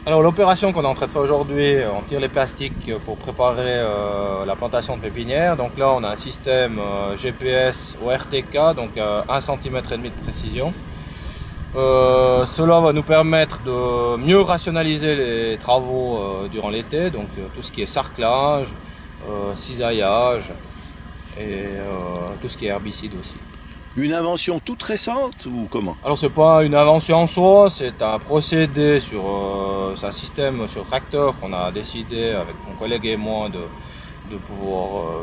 Alors l'opération qu'on est en train de faire aujourd'hui, on tire les plastiques pour préparer la plantation de pépinière. Donc là on a un système GPS au RTK, donc 1 cm et demi de précision. Cela va nous permettre de mieux rationaliser les travaux durant l'été, donc tout ce qui est sarclage, cisaillage et tout ce qui est herbicide aussi. Une invention toute récente ou comment? Alors c'est pas une invention en soi, c'est un procédé c'est un système sur tracteur qu'on a décidé avec mon collègue et moi de pouvoir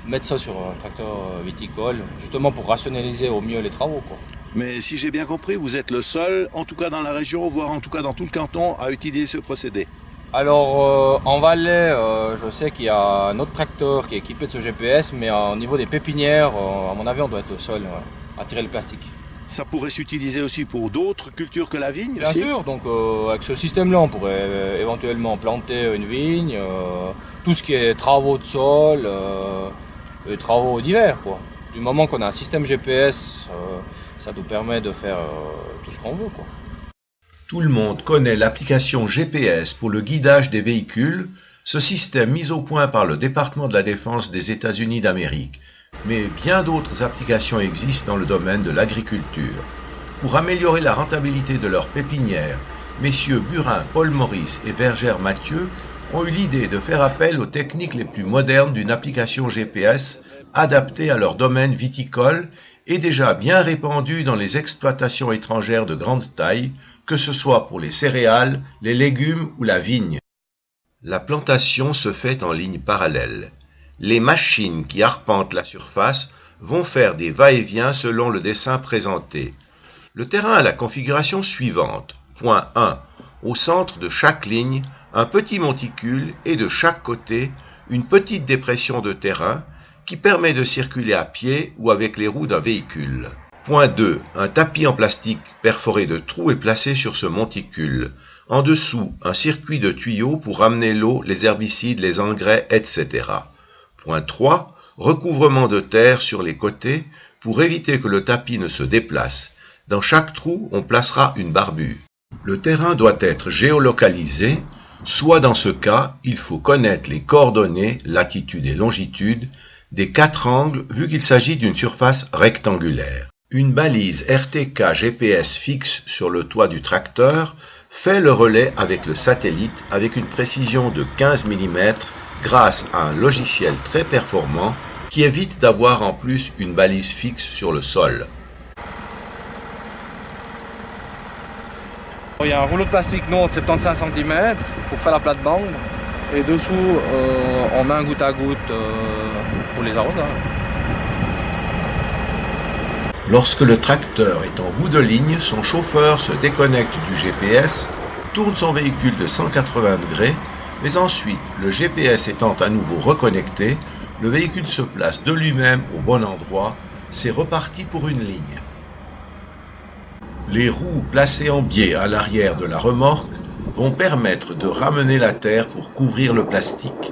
mettre ça sur un tracteur viticole, justement pour rationaliser au mieux les travaux, quoi. Mais si j'ai bien compris, vous êtes le seul, en tout cas dans la région, voire en tout cas dans tout le canton, à utiliser ce procédé. Alors en Valais, je sais qu'il y a un autre tracteur qui est équipé de ce GPS, mais au niveau des pépinières, à mon avis, on doit être le seul à tirer le plastique. Ça pourrait s'utiliser aussi pour d'autres cultures que la vigne Bien aussi? sûr, donc avec ce système-là, on pourrait éventuellement planter une vigne, tout ce qui est travaux de sol, et travaux divers, quoi. Du moment qu'on a un système GPS, ça nous permet de faire tout ce qu'on veut, quoi. Tout le monde connaît l'application GPS pour le guidage des véhicules, ce système mis au point par le département de la Défense des États-Unis d'Amérique. Mais bien d'autres applications existent dans le domaine de l'agriculture. Pour améliorer la rentabilité de leurs pépinières, messieurs Burin, Paul Maurice et Vergère Mathieu ont eu l'idée de faire appel aux techniques les plus modernes d'une application GPS adaptée à leur domaine viticole et déjà bien répandue dans les exploitations étrangères de grande taille, que ce soit pour les céréales, les légumes ou la vigne. La plantation se fait en ligne parallèle. Les machines qui arpentent la surface vont faire des va-et-vient selon le dessin présenté. Le terrain a la configuration suivante. Point 1. Au centre de chaque ligne, un petit monticule et de chaque côté, une petite dépression de terrain qui permet de circuler à pied ou avec les roues d'un véhicule. Point 2. Un tapis en plastique perforé de trous est placé sur ce monticule. En dessous, un circuit de tuyaux pour ramener l'eau, les herbicides, les engrais, etc. Point 3. Recouvrement de terre sur les côtés pour éviter que le tapis ne se déplace. Dans chaque trou, on placera une barbue. Le terrain doit être géolocalisé, soit dans ce cas, il faut connaître les coordonnées, latitude et longitude, des 4 angles vu qu'il s'agit d'une surface rectangulaire. Une balise RTK GPS fixe sur le toit du tracteur fait le relais avec le satellite avec une précision de 15 mm grâce à un logiciel très performant qui évite d'avoir en plus une balise fixe sur le sol. Il y a un rouleau de plastique noir de 75 cm pour faire la plate-bande et dessous on met un goutte à goutte pour les arrosages. Lorsque le tracteur est en bout de ligne, son chauffeur se déconnecte du GPS, tourne son véhicule de 180 degrés, mais ensuite, le GPS étant à nouveau reconnecté, le véhicule se place de lui-même au bon endroit, c'est reparti pour une ligne. Les roues placées en biais à l'arrière de la remorque vont permettre de ramener la terre pour couvrir le plastique.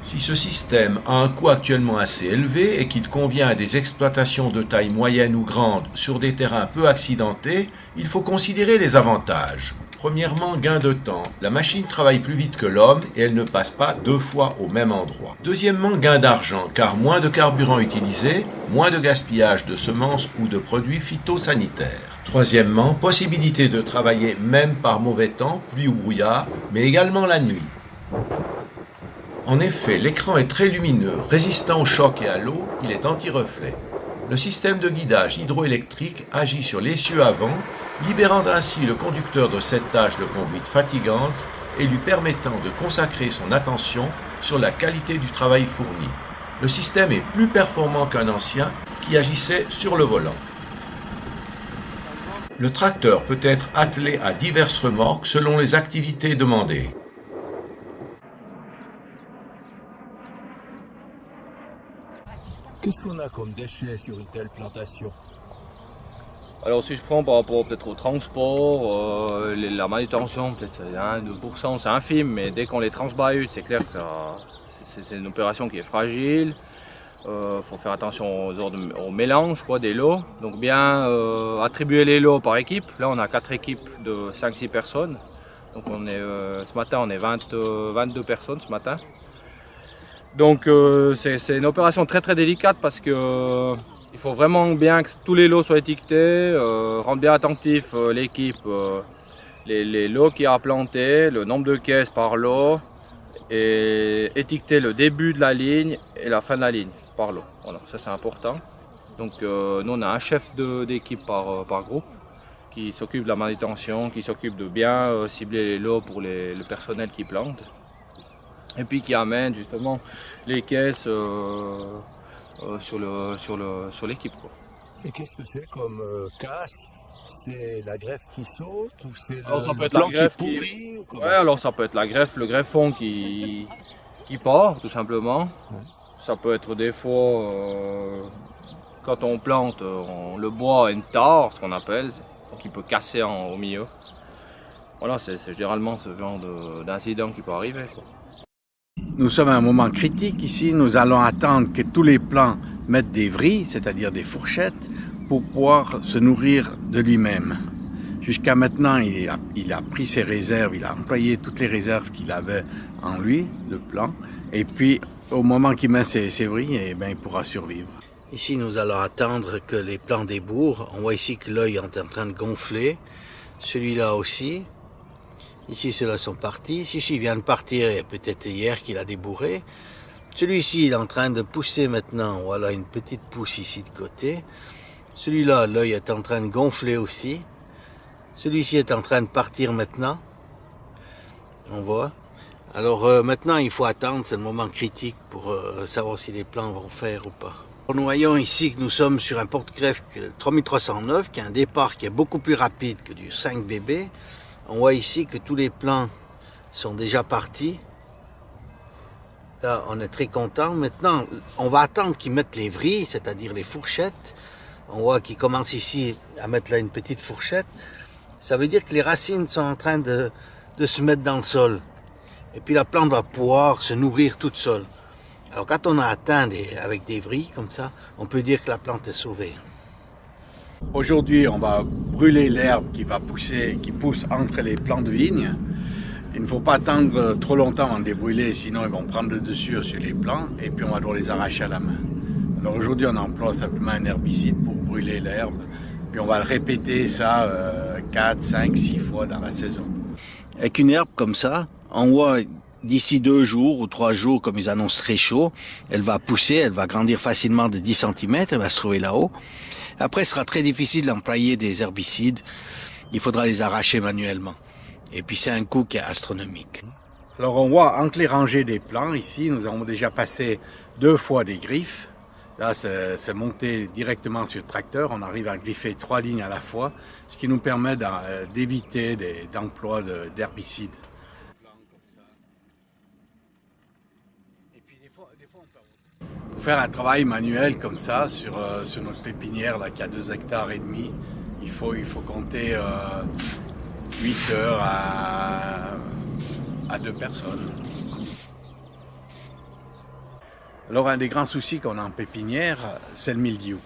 Si ce système a un coût actuellement assez élevé et qu'il convient à des exploitations de taille moyenne ou grande sur des terrains peu accidentés, il faut considérer les avantages. Premièrement, gain de temps. La machine travaille plus vite que l'homme et elle ne passe pas 2 fois au même endroit. Deuxièmement, gain d'argent, car moins de carburant utilisé, moins de gaspillage de semences ou de produits phytosanitaires. Troisièmement, possibilité de travailler même par mauvais temps, pluie ou brouillard, mais également la nuit. En effet, l'écran est très lumineux, résistant au choc et à l'eau, il est anti-reflet. Le système de guidage hydroélectrique agit sur l'essieu avant, libérant ainsi le conducteur de cette tâche de conduite fatigante et lui permettant de consacrer son attention sur la qualité du travail fourni. Le système est plus performant qu'un ancien qui agissait sur le volant. Le tracteur peut être attelé à diverses remorques selon les activités demandées. Qu'est-ce qu'on a comme déchets sur une telle plantation? Alors si je prends par rapport peut-être au transport, la manutention, peut-être 1-2%, c'est infime, mais dès qu'on les transbahute, c'est clair que c'est une opération qui est fragile. faut faire attention au mélange des lots. Donc bien attribuer les lots par équipe. Là on a 4 équipes de 5-6 personnes. Donc ce matin on est 22 personnes ce matin. Donc c'est une opération très délicate parce que il faut vraiment bien que tous les lots soient étiquetés, rendre bien attentif l'équipe, les lots qu'il y a à planter, le nombre de caisses par lot et étiqueter le début de la ligne et la fin de la ligne par lot. Voilà, ça c'est important. Donc nous on a un chef d'équipe par groupe qui s'occupe de la manutention, qui s'occupe de bien cibler les lots pour le personnel qui plante. Et puis qui amène justement les caisses sur l'équipe. Et qu'est-ce que c'est comme casse? C'est la greffe qui saute ou c'est le plan qui pourrit alors ça peut être la greffe, le greffon qui part tout simplement. Ça peut être des fois, quand on plante, le bois a une tare, ce qu'on appelle, donc il peut casser au milieu. Voilà, c'est généralement ce genre d'incident qui peut arriver. Nous sommes à un moment critique ici, nous allons attendre que tous les plants mettent des vrilles, c'est-à-dire des fourchettes, pour pouvoir se nourrir de lui-même. Jusqu'à maintenant, il a pris ses réserves, il a employé toutes les réserves qu'il avait en lui, le plant, et puis au moment qu'il met ses vrilles, eh bien, il pourra survivre. Ici, nous allons attendre que les plants débourrent. On voit ici que l'œil est en train de gonfler, celui-là aussi. Ici, ceux-là sont partis. Ici, il vient de partir, et peut-être hier qu'il a débourré. Celui-ci, il est en train de pousser maintenant. Voilà, une petite pousse ici de côté. Celui-là, l'œil est en train de gonfler aussi. Celui-ci est en train de partir maintenant. On voit. Alors maintenant, il faut attendre. C'est le moment critique pour savoir si les plants vont faire ou pas. Nous voyons ici que nous sommes sur un porte-greffe 3309, qui a un départ qui est beaucoup plus rapide que du 5BB. On voit ici que tous les plants sont déjà partis. Là, on est très content. Maintenant, on va attendre qu'ils mettent les vrilles, c'est-à-dire les fourchettes. On voit qu'ils commencent ici à mettre là une petite fourchette. Ça veut dire que les racines sont en train de se mettre dans le sol. Et puis la plante va pouvoir se nourrir toute seule. Alors quand on a atteint avec des vrilles comme ça, on peut dire que la plante est sauvée. Aujourd'hui, on va brûler l'herbe qui pousse entre les plants de vigne. Il ne faut pas attendre trop longtemps avant de les brûler, sinon ils vont prendre le dessus sur les plants et puis on va devoir les arracher à la main. Alors aujourd'hui, on emploie simplement un herbicide pour brûler l'herbe. Puis on va le répéter ça 4, 5, 6 fois dans la saison. Avec une herbe comme ça, on voit d'ici 2 jours ou 3 jours, comme ils annoncent très chaud, elle va pousser, elle va grandir facilement de 10 cm, elle va se trouver là-haut. Après, ce sera très difficile d'employer des herbicides. Il faudra les arracher manuellement. Et puis, c'est un coût qui est astronomique. Alors, on voit entre les rangées des plants, ici, nous avons déjà passé 2 fois des griffes. Là, c'est monté directement sur le tracteur. On arrive à griffer 3 lignes à la fois, ce qui nous permet d'éviter d'emploi d'herbicides. Pour faire un travail manuel comme ça sur notre pépinière là, qui a 2,5 hectares, il faut compter 8 heures à 2 personnes. Alors un des grands soucis qu'on a en pépinière, c'est le mildiou.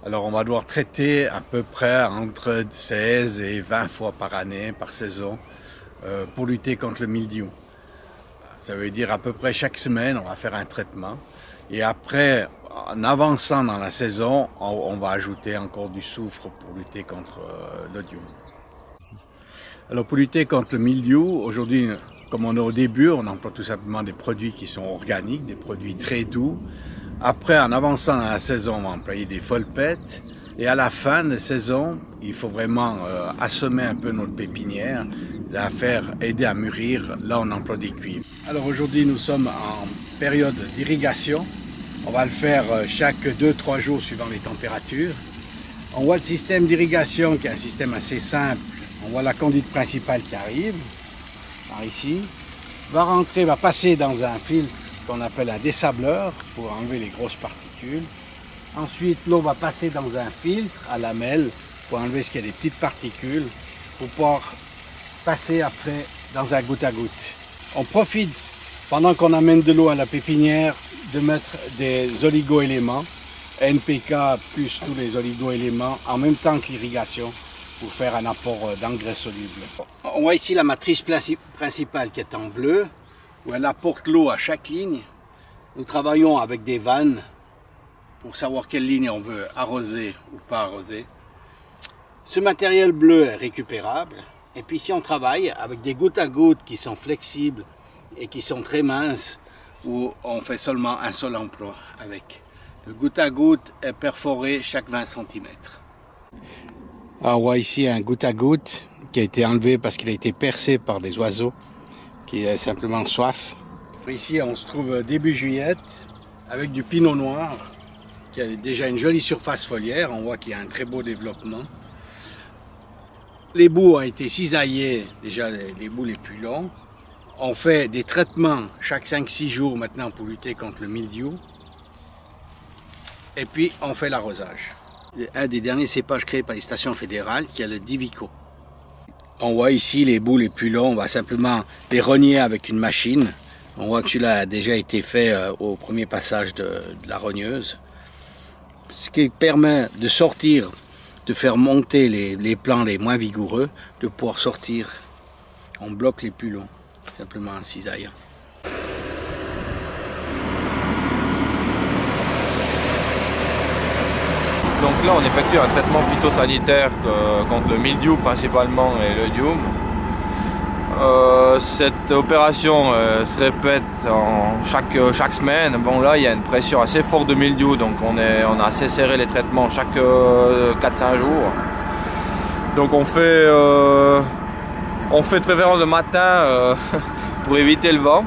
Alors on va devoir traiter à peu près entre 16 et 20 fois par année, par saison, pour lutter contre le mildiou. Ça veut dire à peu près chaque semaine, on va faire un traitement. Et après, en avançant dans la saison, on va ajouter encore du soufre pour lutter contre l'oïdium. Alors pour lutter contre le mildiou, aujourd'hui, comme on est au début, on emploie tout simplement des produits qui sont organiques, des produits très doux. Après, en avançant dans la saison, on va employer des folpettes. Et à la fin de la saison, il faut vraiment assommer un peu notre pépinière, la faire aider à mûrir. Là, on emploie des cuivres. Alors aujourd'hui, nous sommes en période d'irrigation. On va le faire chaque 2-3 jours suivant les températures. On voit le système d'irrigation qui est un système assez simple. On voit la conduite principale qui arrive, par ici. Va passer dans un filtre qu'on appelle un dessableur pour enlever les grosses particules. Ensuite, l'eau va passer dans un filtre à lamelles pour enlever ce qu'il y a des petites particules, pour pouvoir passer après dans un goutte à goutte. On profite, pendant qu'on amène de l'eau à la pépinière, de mettre des oligo-éléments, NPK plus tous les oligo-éléments en même temps que l'irrigation pour faire un apport d'engrais soluble. On voit ici la matrice principale qui est en bleu, où elle apporte l'eau à chaque ligne. Nous travaillons avec des vannes pour savoir quelle ligne on veut arroser ou pas arroser. Ce matériel bleu est récupérable. Et puis ici on travaille avec des gouttes à gouttes qui sont flexibles et qui sont très minces, où on fait seulement un seul emploi avec. Le goutte à goutte est perforé chaque 20 cm. On voit ici un goutte à goutte qui a été enlevé parce qu'il a été percé par des oiseaux qui a simplement soif. Ici on se trouve début juillet avec du pinot noir qui a déjà une jolie surface foliaire. On voit qu'il y a un très beau développement. Les bouts ont été cisaillés, déjà les bouts les plus longs. On fait des traitements chaque 5-6 jours maintenant pour lutter contre le mildiou. Et puis on fait l'arrosage. Un des derniers cépages créés par les stations fédérales qui est le Divico. On voit ici les bouts les plus longs, on va simplement les rogner avec une machine. On voit que celui-là a déjà été fait au premier passage de la rogneuse. Ce qui permet de sortir, de faire monter les plants les moins vigoureux, de pouvoir sortir. On bloque les plus longs, simplement en cisaillant. Donc là, on effectue un traitement phytosanitaire contre le mildiou principalement et le dium. Cette opération se répète chaque semaine. Bon là, il y a une pression assez forte de mildiou, donc on a assez serré les traitements chaque 4-5 jours. Donc on fait de préférence le matin pour éviter le vent.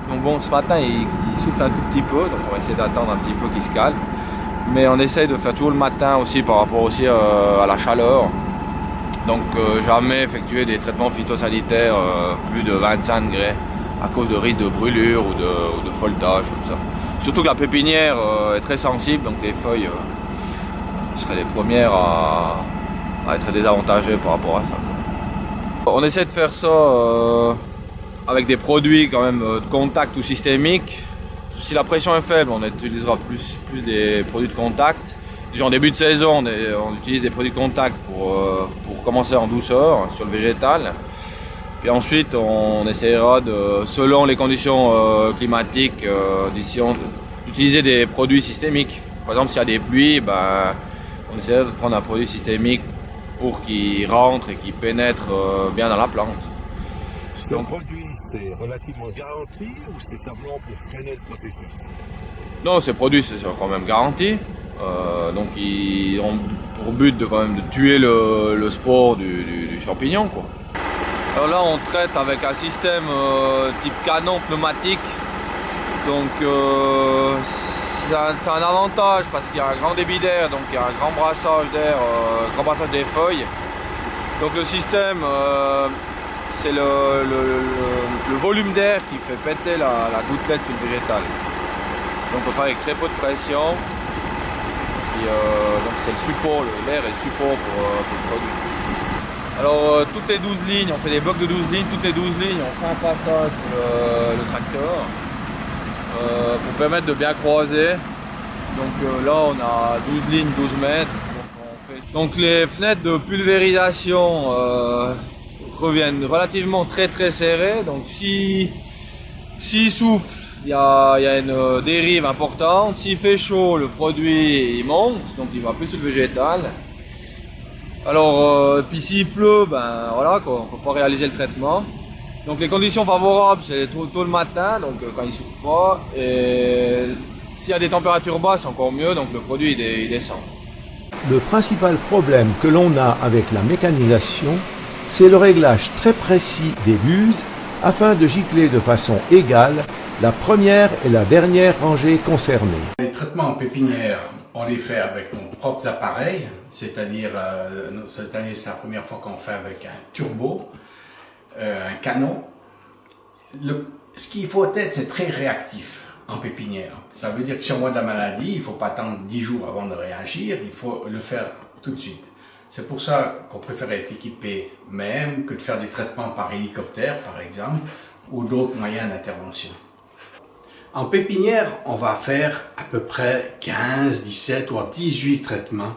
Donc bon, ce matin il souffle un tout petit peu, donc on va essayer d'attendre un petit peu qu'il se calme. Mais on essaye de faire toujours le matin aussi par rapport aussi à la chaleur. Donc jamais effectuer des traitements phytosanitaires plus de 25 degrés à cause de risque de brûlure ou de folletage comme ça. Surtout que la pépinière est très sensible, donc les feuilles seraient les premières à être désavantagées par rapport à ça. On essaie de faire ça avec des produits quand même de contact ou systémiques. Si la pression est faible, on utilisera plus des produits de contact. Déjà en début de saison, on utilise des produits de contact pour commencer en douceur sur le végétal. Puis ensuite, on essaiera, selon les conditions climatiques, d'utiliser des produits systémiques. Par exemple, s'il y a des pluies, on essaiera de prendre un produit systémique pour qu'il rentre et qu'il pénètre bien dans la plante. Ce produit, c'est relativement garanti ou c'est simplement pour freiner le processus? Non, ces produits, c'est quand même garanti. Donc ils ont pour but quand même de tuer le spore du champignon, quoi. Alors là, on traite avec un système type canon pneumatique. Donc c'est un avantage parce qu'il y a un grand débit d'air, donc il y a un grand brassage d'air, grand brassage des feuilles. Donc le système, c'est le volume d'air qui fait péter la gouttelette sur le végétal. Donc on travaille avec très peu de pression. Et, donc c'est le support, l'air est le support pour le produit. Alors toutes les 12 lignes, on fait des blocs de 12 lignes, toutes les 12 lignes on fait un passage pour le tracteur pour permettre de bien croiser. Donc là on a 12 lignes, 12 mètres. Donc les fenêtres de pulvérisation reviennent relativement très serrées. Donc s'il souffle, il y a une dérive importante. S'il fait chaud, le produit il monte, donc il va plus sur le végétal. Alors, puis s'il pleut, voilà, on ne peut pas réaliser le traitement. Donc les conditions favorables, c'est tôt le matin, donc quand il ne souffle pas. Et s'il y a des températures basses, encore mieux, donc le produit il descend. Le principal problème que l'on a avec la mécanisation, c'est le réglage très précis des buses afin de gicler de façon égale la première et la dernière rangée concernées. Les traitements en pépinière, on les fait avec nos propres appareils, c'est-à-dire cette année c'est la première fois qu'on fait avec un turbo, un canon. Ce qu'il faut être, c'est très réactif en pépinière. Ça veut dire que si on voit de la maladie, il ne faut pas attendre 10 jours avant de réagir, il faut le faire tout de suite. C'est pour ça qu'on préfère être équipé même que de faire des traitements par hélicoptère par exemple, ou d'autres moyens d'intervention. En pépinière, on va faire à peu près 15, 17 ou 18 traitements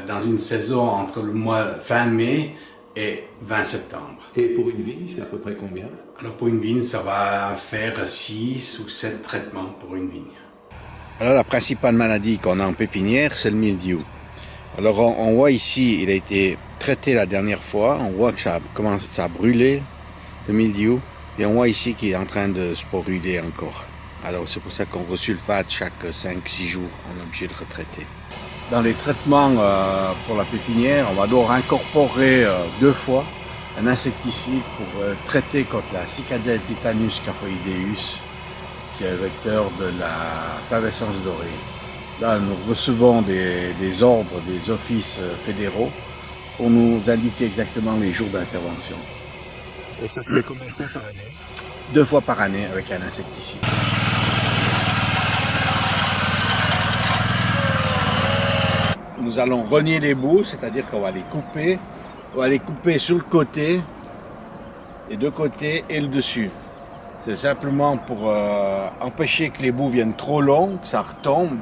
dans une saison entre le mois fin mai et 20 septembre. Et pour une vigne, c'est à peu près combien? Alors pour une vigne, ça va faire 6 ou 7 traitements pour une vigne. Alors la principale maladie qu'on a en pépinière, c'est le mildiou. Alors on voit ici, il a été traité la dernière fois, on voit que ça commence à brûler, le mildiou, et on voit ici qu'il est en train de sporuler encore. Alors c'est pour ça qu'on resulfate chaque 5-6 jours, on est obligé de retraiter. Dans les traitements pour la pépinière, on va devoir incorporer 2 fois un insecticide pour traiter contre la Cicadelle Titanus scaphoideus, qui est le vecteur de la flavescence dorée. Là, nous recevons des ordres des offices fédéraux pour nous indiquer exactement les jours d'intervention. Et ça se fait combien de fois par année? 2 fois par année avec un insecticide. Nous allons rogner les bouts, c'est-à-dire qu'on va les couper. On va les couper sur le côté, les 2 côtés et le dessus. C'est simplement pour empêcher que les bouts viennent trop longs, que ça retombe,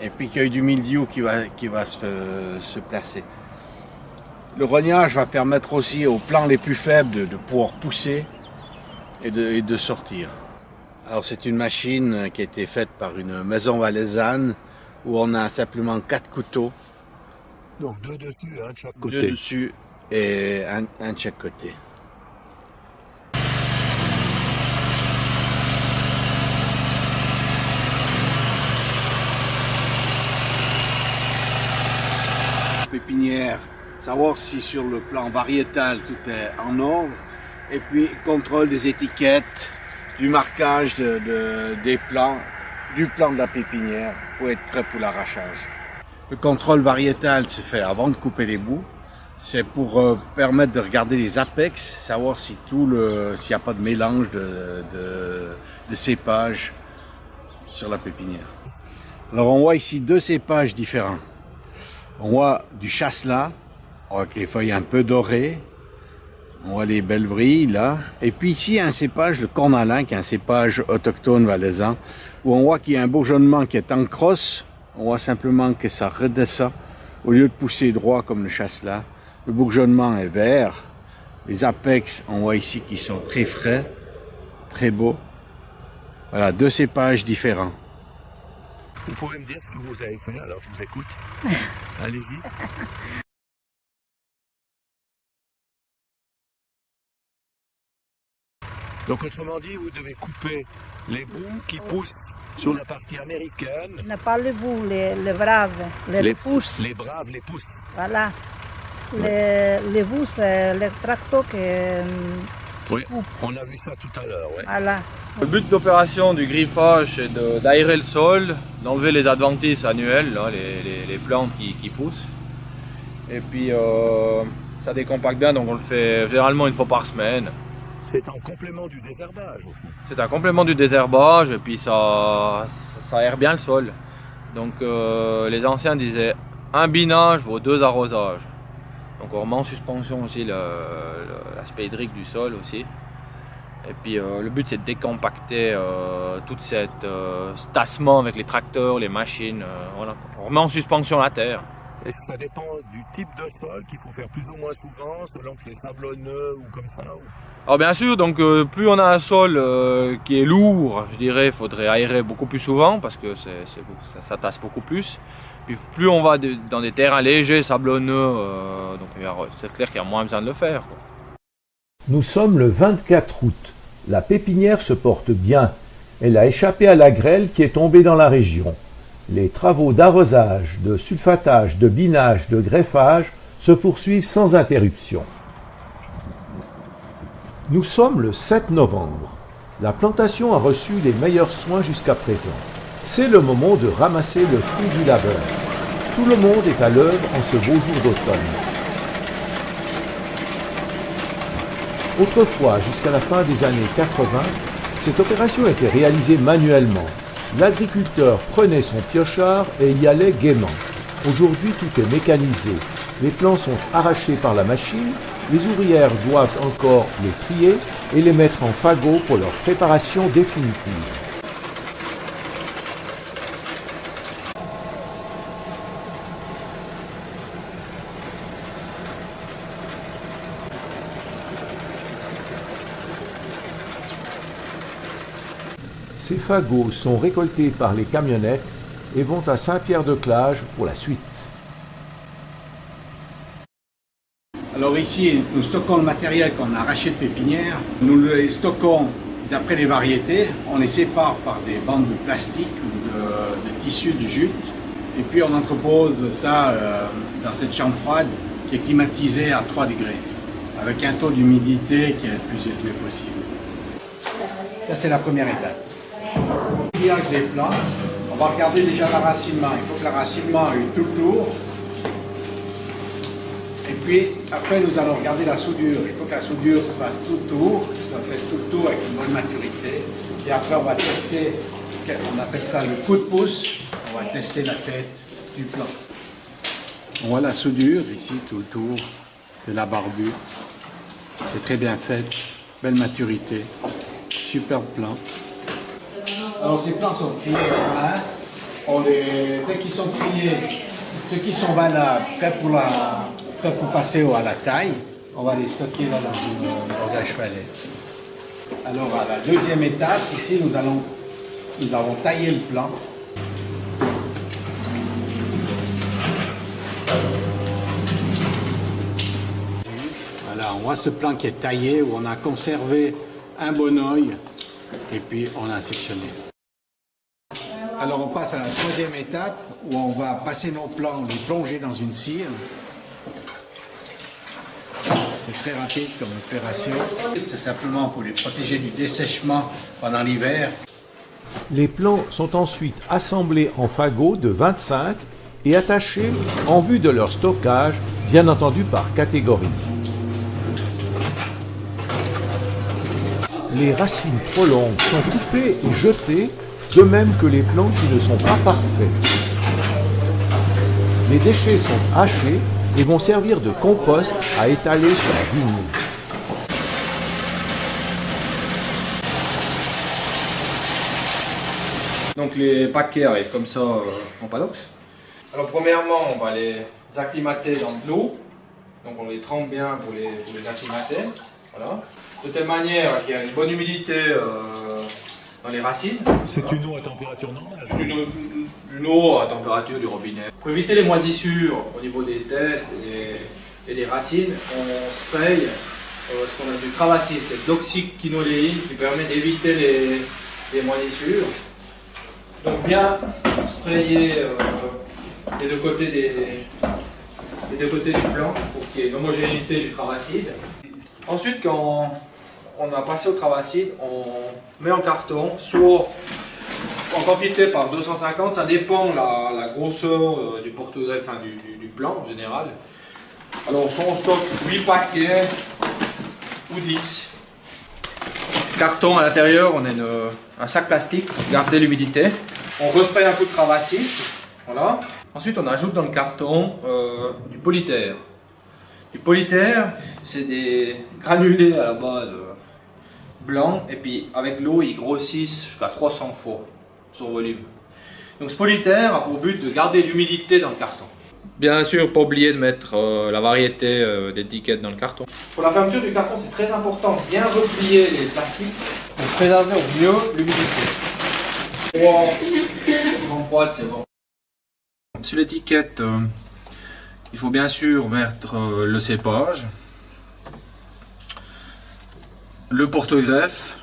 et puis qu'il y ait du mildiou qui va se placer. Le rognage va permettre aussi aux plants les plus faibles de pouvoir pousser et de sortir. Alors c'est une machine qui a été faite par une maison valaisanne où on a simplement 4 couteaux. Donc 2 dessus, un de chaque côté. 2 dessus et un de chaque côté. Pépinière, savoir si sur le plan variétal tout est en ordre, et puis contrôle des étiquettes, du marquage des plants, du plan de la pépinière pour être prêt pour l'arrachage. Le contrôle variétal se fait avant de couper les bouts. C'est pour permettre de regarder les apex, savoir si s'il n'y a pas de mélange de cépages sur la pépinière. Alors on voit ici 2 cépages différents. On voit du chasselas, on voit que les feuilles un peu dorées. On voit les belles vrilles là. Et puis ici un cépage, le cornalin, qui est un cépage autochtone valaisan, où on voit qu'il y a un bourgeonnement qui est en crosse. On voit simplement que ça redescend au lieu de pousser droit comme le chasselas. Le bourgeonnement est vert. Les apex, on voit ici qu'ils sont très frais, très beaux. Voilà, 2 cépages différents. Vous pouvez me dire ce que vous avez fait, alors je vous écoute. Allez-y. Donc autrement dit, vous devez couper les bouts qui poussent sur la partie américaine. On pas les bouts, les braves, les pousses. Les braves, les pousses. Voilà. Les bouts, c'est le tracteur qui coupe. On a vu ça tout à l'heure. Ouais. Voilà. Le but d'opération du griffage, c'est d'aérer le sol, d'enlever les adventices annuelles, là, les plantes qui poussent. Et puis ça décompacte bien, donc on le fait généralement 1 fois par semaine. C'est un complément du désherbage au fond. C'est un complément du désherbage et puis ça aère bien le sol. Donc les anciens disaient 1 binage vaut 2 arrosages. Donc on remet en suspension aussi l'aspect hydrique du sol aussi. Et puis le but c'est de décompacter toute cette tassement avec les tracteurs, les machines. Voilà. On remet en suspension la terre. Et ça dépend du type de sol qu'il faut faire plus ou moins souvent, selon que c'est sablonneux ou comme ça. Alors bien sûr, donc plus on a un sol qui est lourd, je dirais, il faudrait aérer beaucoup plus souvent parce que ça tasse beaucoup plus. Puis plus on va dans des terrains légers, sablonneux, donc c'est clair qu'il y a moins besoin de le faire, quoi. Nous sommes le 24 août. La pépinière se porte bien. Elle a échappé à la grêle qui est tombée dans la région. Les travaux d'arrosage, de sulfatage, de binage, de greffage se poursuivent sans interruption. Nous sommes le 7 novembre. La plantation a reçu les meilleurs soins jusqu'à présent. C'est le moment de ramasser le fruit du labeur. Tout le monde est à l'œuvre en ce beau jour d'automne. Autrefois, jusqu'à la fin des années 80, cette opération était réalisée manuellement. L'agriculteur prenait son piochard et y allait gaiement. Aujourd'hui, tout est mécanisé. Les plants sont arrachés par la machine, les ouvrières doivent encore les trier et les mettre en fagot pour leur préparation définitive. Ces fagots sont récoltés par les camionnettes et vont à Saint-Pierre-de-Clage pour la suite. Alors ici, nous stockons le matériel qu'on a arraché de pépinière. Nous le stockons d'après les variétés. On les sépare par des bandes de plastique ou de tissu, de jute. Et puis on entrepose ça dans cette chambre froide qui est climatisée à 3 degrés, avec un taux d'humidité qui est le plus élevé possible. Ça, c'est la première étape. Pliage des plants. On va regarder déjà l'enracinement. Il faut que l'enracinement ait eu tout le tour. Et puis, après, nous allons regarder la soudure. Il faut que la soudure se fasse tout le tour, que ça soit fait tout le tour avec une bonne maturité. Et après, on va tester, on appelle ça le coup de pouce. On va tester la tête du plant. On voit la soudure ici, tout le tour de la barbue. C'est très bien fait, belle maturité, superbe plant. Alors, ces plants sont triés dès qu'ils sont triés, ceux qui sont valables, prêts pour passer à la taille, on va les stocker là dans un chevalet. Alors à la deuxième étape, ici nous avons taillé le plant. Voilà, on voit ce plant qui est taillé, où on a conservé un bon œil et puis on a sectionné. Alors on passe à la troisième étape où on va passer nos plants, les plonger dans une cire. C'est très rapide comme opération. C'est simplement pour les protéger du dessèchement pendant l'hiver. Les plants sont ensuite assemblés en fagots de 25 et attachés en vue de leur stockage, bien entendu par catégorie. Les racines trop longues sont coupées et jetées, de même que les plants qui ne sont pas parfaits. Les déchets sont hachés et vont servir de compost à étaler sur la vigne. Donc les paquets arrivent comme ça en paddocks. Alors premièrement, on va les acclimater dans de l'eau. Donc on les trempe bien pour les acclimater. Voilà. De telle manière qu'il y a une bonne humidité dans les racines. C'est une eau à température normale. C'est une eau à température du robinet. Pour éviter les moisissures au niveau des têtes et des racines, on spraye ce qu'on a du travacide, c'est de l'oxyquinoléine qui permet d'éviter les moisissures. Donc bien sprayer les deux côtés du plant pour qu'il y ait une homogénéité du travacide. Ensuite, quand on a passé au travacide, on met en carton, soit en quantité par 250, ça dépend la grosseur du porte-greffe, enfin, du plant en général. Alors soit on stocke 8 paquets ou 10. Carton à l'intérieur, on a un sac plastique pour garder l'humidité. On respraye un peu de travacide, voilà. Ensuite on ajoute dans le carton du polytère. Du polytère, c'est des granulés à la base blancs, et puis avec l'eau ils grossissent jusqu'à 300 fois son volume. Donc ce polytère a pour but de garder l'humidité dans le carton. Bien sûr, pas oublier de mettre la variété d'étiquettes dans le carton. Pour la fermeture du carton, c'est très important de bien replier les plastiques pour préserver au mieux l'humidité. En froide, c'est bon. Sur l'étiquette, il faut bien sûr mettre le cépage, le porte-greffe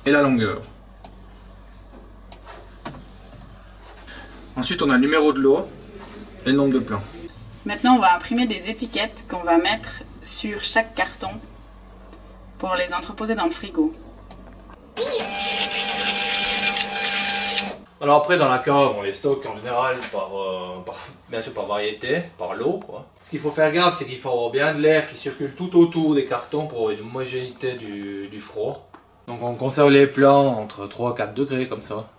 et la longueur. Ensuite, on a le numéro de lot et le nombre de plants. Maintenant, on va imprimer des étiquettes qu'on va mettre sur chaque carton pour les entreposer dans le frigo. Alors après, dans la cave, on les stocke en général bien sûr par variété, par lot, quoi. Ce qu'il faut faire gaffe, c'est qu'il faut avoir bien de l'air qui circule tout autour des cartons pour avoir une homogénéité du froid. Donc on conserve les plants entre 3 et 4 degrés comme ça.